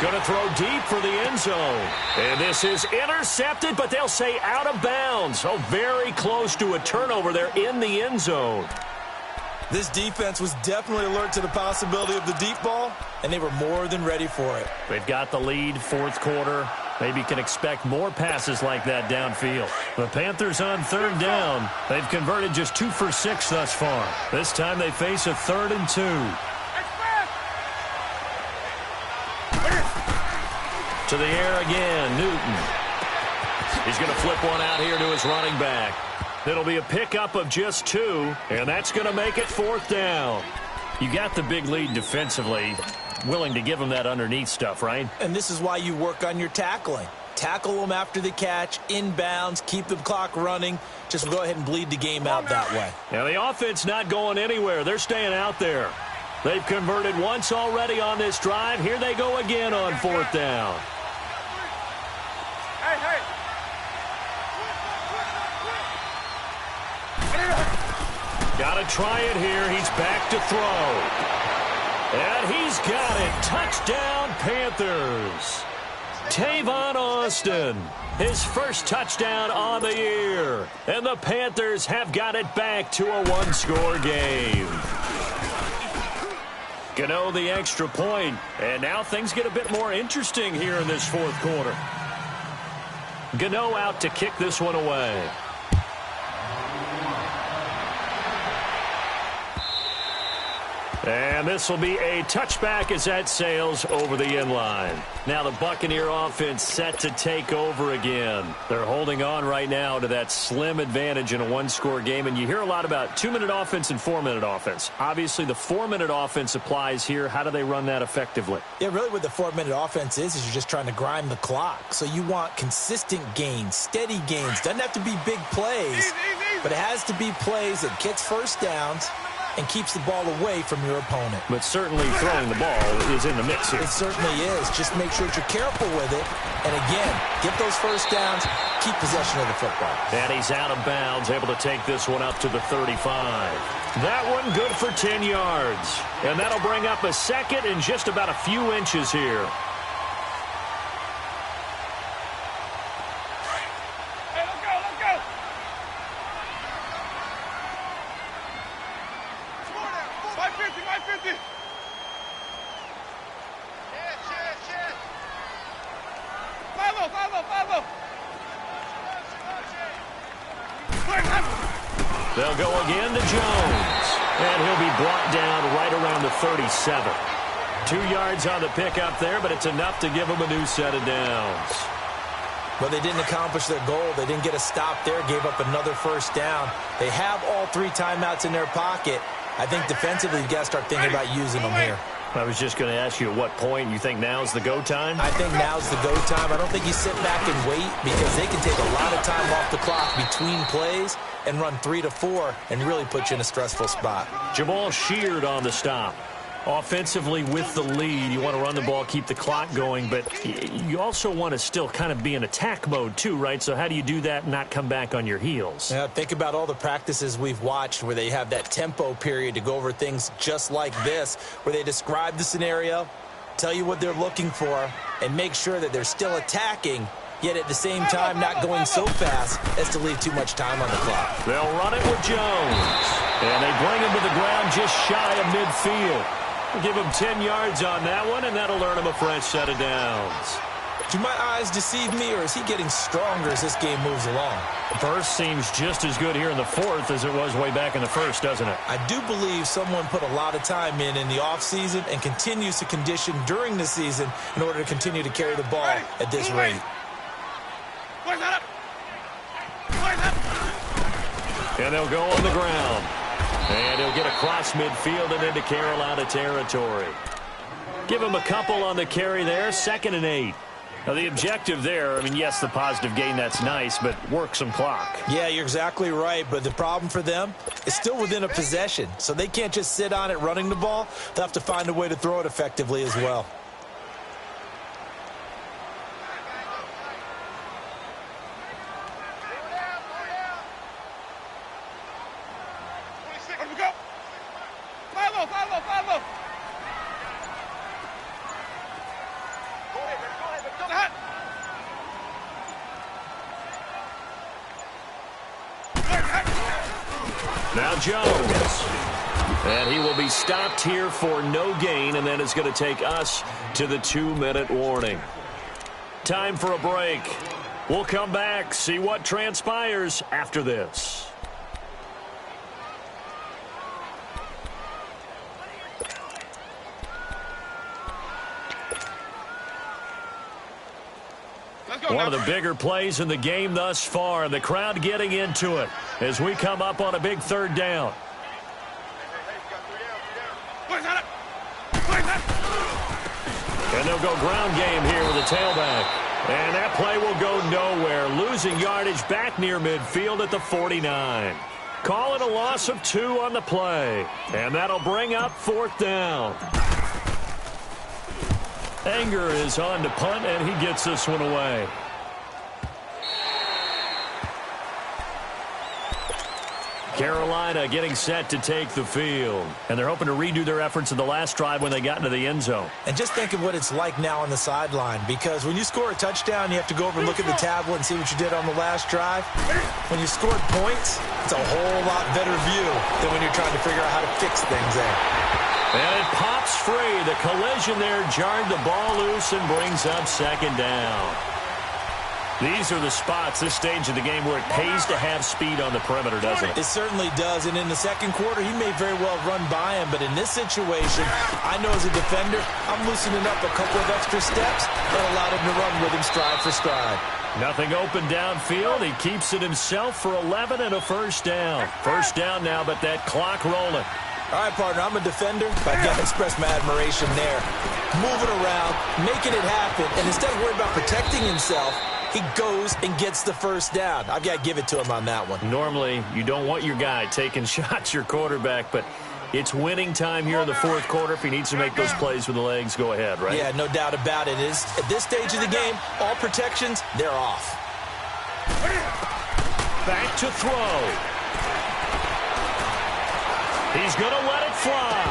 Going to throw deep for the end zone. And this is intercepted, but they'll say out of bounds. Oh, very close to a turnover there in the end zone. This defense was definitely alert to the possibility of the deep ball, and they were more than ready for it. They've got the lead, 4th quarter. Maybe you can expect more passes like that downfield. The Panthers on 3rd down. They've converted just 2 for 6 thus far. This time they face a 3rd and 2. To the air again, Newton. He's going to flip one out here to his running back. It'll be a pickup of just 2, and that's going to make it 4th down. You got the big lead defensively. Willing to give them that underneath stuff, right? And this is why you work on your tackling. Tackle them after the catch, inbounds, keep the clock running. Just go ahead and bleed the game out that way. Now, the offense not going anywhere. They're staying out there. They've converted once already on this drive. Here they go again on 4th down. Hey. Got to try it here. He's back to throw. And he's got it. Touchdown, Panthers. Tavon Austin, his first touchdown on the year. And the Panthers have got it back to a 1-score game. Gano the extra point. And now things get a bit more interesting here in this 4th quarter. Gano out to kick this one away. And this will be a touchback as that sails over the end line. Now the Buccaneer offense set to take over again. They're holding on right now to that slim advantage in a 1-score game. And you hear a lot about 2-minute offense and 4-minute offense. Obviously, the 4-minute offense applies here. How do they run that effectively? Yeah, really what the 4-minute offense is you're just trying to grind the clock. So you want consistent gains, steady gains. Doesn't have to be big plays, but it has to be plays that gets first downs and keeps the ball away from your opponent. But certainly throwing the ball is in the mix here. It certainly is. Just make sure that you're careful with it. And again, get those first downs, keep possession of the football. And he's out of bounds, able to take this one up to the 35. That one good for 10 yards. And that'll bring up a 2nd and just about a few inches here. They'll go again to Jones. And he'll be brought down right around the 37. 2 yards on the pickup there, but it's enough to give them a new set of downs. Well, they didn't accomplish their goal. They didn't get a stop there, gave up another first down. They have all 3 timeouts in their pocket. I think defensively, you've got to start thinking about using them here. I was just going to ask you at what point you think now's the go time? I think now's the go time. I don't think you sit back and wait because they can take a lot of time off the clock between plays and run 3 to 4 and really put you in a stressful spot. Jamal Sheard on the stop. Offensively with the lead, you want to run the ball, keep the clock going, but you also want to still kind of be in attack mode too, right? So how do you do that and not come back on your heels? Yeah, think about all the practices we've watched where they have that tempo period to go over things just like this, where they describe the scenario, tell you what they're looking for, and make sure that they're still attacking, yet at the same time not going so fast as to leave too much time on the clock. They'll run it with Jones, and they bring him to the ground just shy of midfield. We'll give him 10 yards on that one, and that'll earn him a fresh set of downs. Do my eyes deceive me, or is he getting stronger as this game moves along? The first seems just as good here in the fourth as it was way back in the first, doesn't it? I do believe someone put a lot of time in the offseason and continues to condition during the season in order to continue to carry the ball at this rate. And they'll go on the ground. And he'll get across midfield and into Carolina territory. Give him a couple on the carry there, 2nd and 8. Now, the objective there, I mean, yes, the positive gain, that's nice, but work some clock. Yeah, you're exactly right, but the problem for them is still within a possession, so they can't just sit on it running the ball. They'll have to find a way to throw it effectively as well. Now Jones. And he will be stopped here for no gain, and then it's going to take us to the 2-minute warning. Time for a break. We'll come back, see what transpires after this. One of the bigger plays in the game thus far. The crowd getting into it as we come up on a big 3rd down. And they'll go ground game here with a tailback. And that play will go nowhere. Losing yardage back near midfield at the 49. Call it a loss of 2 on the play. And that'll bring up 4th down. Anger is on to punt, and he gets this one away. Carolina getting set to take the field. And they're hoping to redo their efforts in the last drive when they got into the end zone. And just think of what it's like now on the sideline, because when you score a touchdown, you have to go over and look at the tablet and see what you did on the last drive. When you scored points, it's a whole lot better view than when you're trying to figure out how to fix things there. And it pops free. The collision there jarred the ball loose and brings up 2nd down. These are the spots, this stage of the game, where it pays to have speed on the perimeter, doesn't it? It certainly does, and in the 2nd quarter, he may very well run by him, but in this situation, I know as a defender, I'm loosening up a couple of extra steps that allowed him to run with him stride for stride. Nothing open downfield. He keeps it himself for 11 and a 1st down. 1st down now, but that clock rolling. All right, partner, I'm a defender, but I've got to express my admiration there. Moving around, making it happen, and instead of worrying about protecting himself, he goes and gets the 1st down. I've got to give it to him on that one. Normally, you don't want your guy taking shots, your quarterback, but it's winning time here in the 4th quarter. If he needs to make those plays with the legs, go ahead, right? Yeah, no doubt about it. At this stage of the game, all protections, they're off. Back to throw. He's going to let it fly.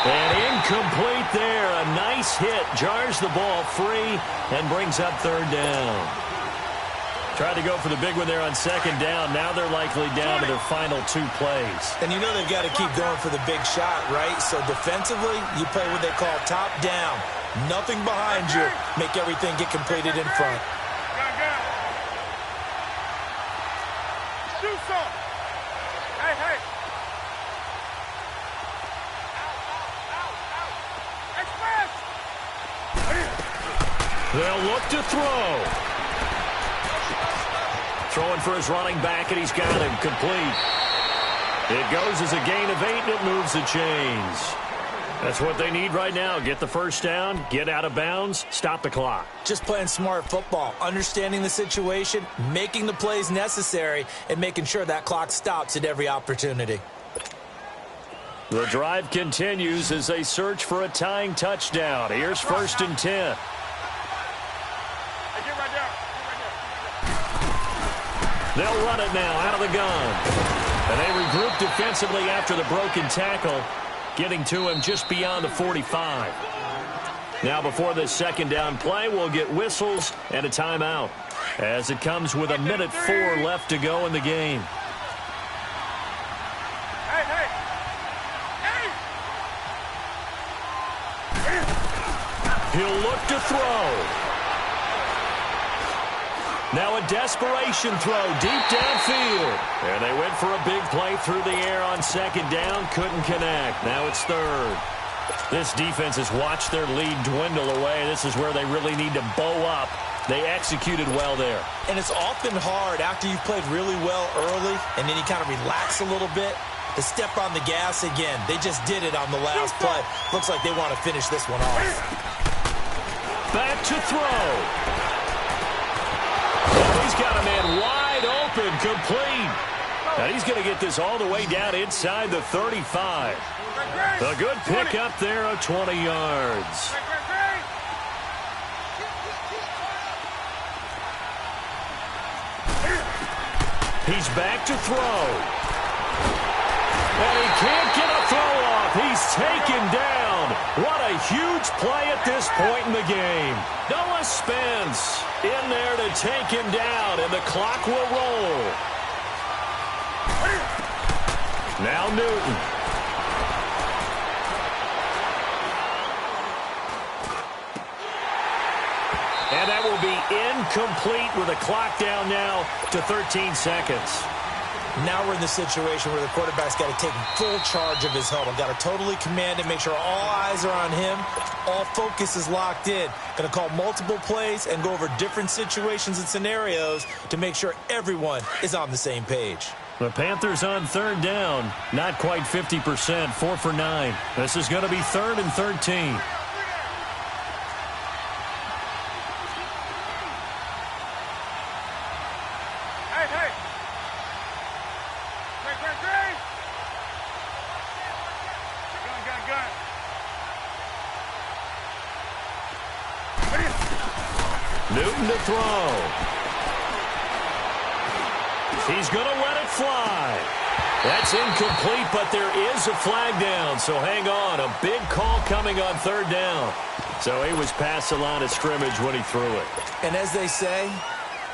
And incomplete there. A nice hit. Jars the ball free and brings up 3rd down. Tried to go for the big one there on 2nd down. Now they're likely down to their final 2 plays. And you know they've got to keep going for the big shot, right? So defensively, you play what they call top down. Nothing behind you. Make everything get completed in front. Shoot some. Hey, hey. They'll look to throw. Throwing for his running back, and he's got him complete. It goes as a gain of 8, and it moves the chains. That's what they need right now. Get the 1st down, get out of bounds, stop the clock. Just playing smart football, understanding the situation, making the plays necessary, and making sure that clock stops at every opportunity. The drive continues as they search for a tying touchdown. Here's 1st and 10. Hey, get right there. They'll run it now out of the gun. And they regroup defensively after the broken tackle, getting to him just beyond the 45. Now before this 2nd down play, we'll get whistles and a timeout as it comes with 1:04 left to go in the game. He'll look to throw. Now a desperation throw deep downfield. And they went for a big play through the air on 2nd down. Couldn't connect. Now it's 3rd. This defense has watched their lead dwindle away. This is where they really need to bow up. They executed well there. And it's often hard after you've played really well early and then you kind of relax a little bit to step on the gas again. They just did it on the last play. Looks like they want to finish this one off. Back to throw. Oh, he's got a man wide open, complete. And he's going to get this all the way down inside the 35. A good pickup there of 20 yards. He's back to throw. And he can't get a throw off. He's taken down. What a huge play at this point in the game. Noah Spence in there to take him down, and the clock will roll. Now Newton. And that will be incomplete with a clock down now to 13 seconds. Now we're in the situation where the quarterback's got to take full charge of his huddle. Got to totally command it, make sure all eyes are on him. All focus is locked in. Going to call multiple plays and go over different situations and scenarios to make sure everyone is on the same page. The Panthers on 3rd down. Not quite 50%, 4 for 9. This is going to be 3rd and 13. Newton to throw. He's going to let it fly. That's incomplete, but there is a flag down, so hang on. A big call coming on 3rd down. So he was past the line of scrimmage when he threw it. And as they say,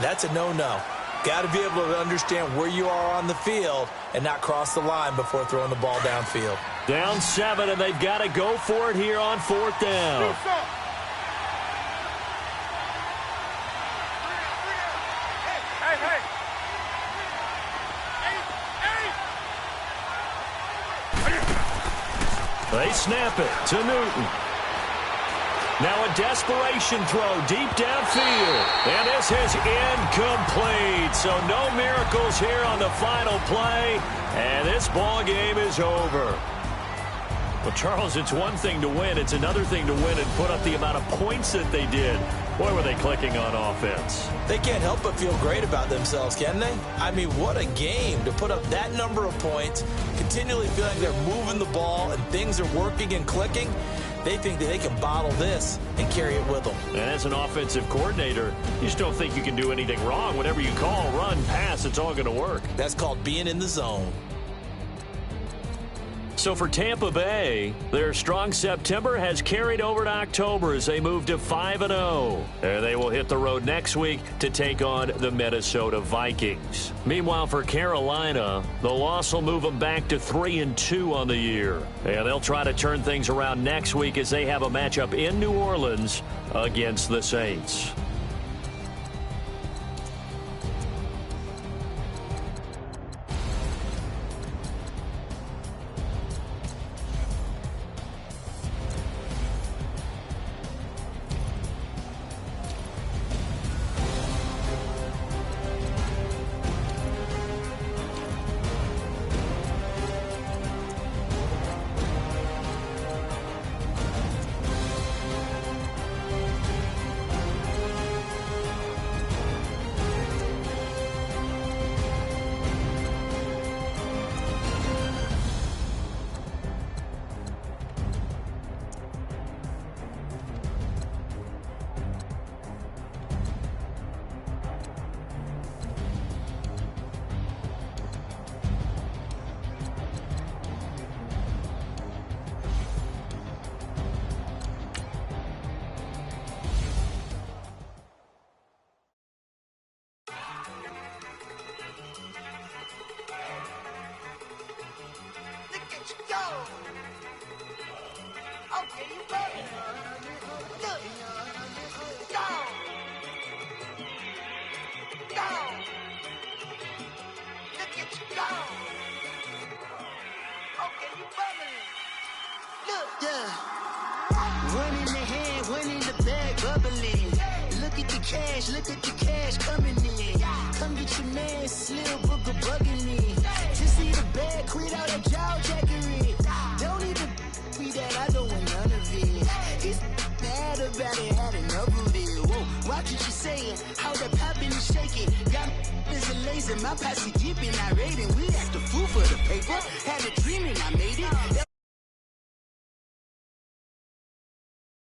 that's a no-no. Got to be able to understand where you are on the field and not cross the line before throwing the ball downfield. Down 7, and they've got to go for it here on 4th down. They snap it to Newton. Now a desperation throw deep downfield. And this is incomplete. So no miracles here on the final play. And this ball game is over. Well, Charles, it's one thing to win. It's another thing to win and put up the amount of points that they did. Boy, were they clicking on offense. They can't help but feel great about themselves, can they? I mean, what a game to put up that number of points, continually feeling they're moving the ball and things are working and clicking. They think that they can bottle this and carry it with them. And as an offensive coordinator, you just don't think you can do anything wrong. Whatever you call, run, pass, it's all going to work. That's called being in the zone. So for Tampa Bay, their strong September has carried over to October as they move to 5-0. And they will hit the road next week to take on the Minnesota Vikings. Meanwhile, for Carolina, the loss will move them back to 3-2 on the year. And they'll try to turn things around next week as they have a matchup in New Orleans against the Saints. Okay, you bugging. Look. Go. Go. Look at you go. Okay, you bugging. Look. Yeah. One in the hand, one in the bag, bubbling. Look at the cash coming in. Come get your man, Slim Booker bugging me. Just see the bag, quit all that jaw jackery. Don't even be that, I don't want none of it. He's mad about it, had enough of it. Whoa, watch what you saying, how that poppin' and shaking. Got is a lazy, my posse deep and I raiding. We act a fool for the paper, had a dream and I made it.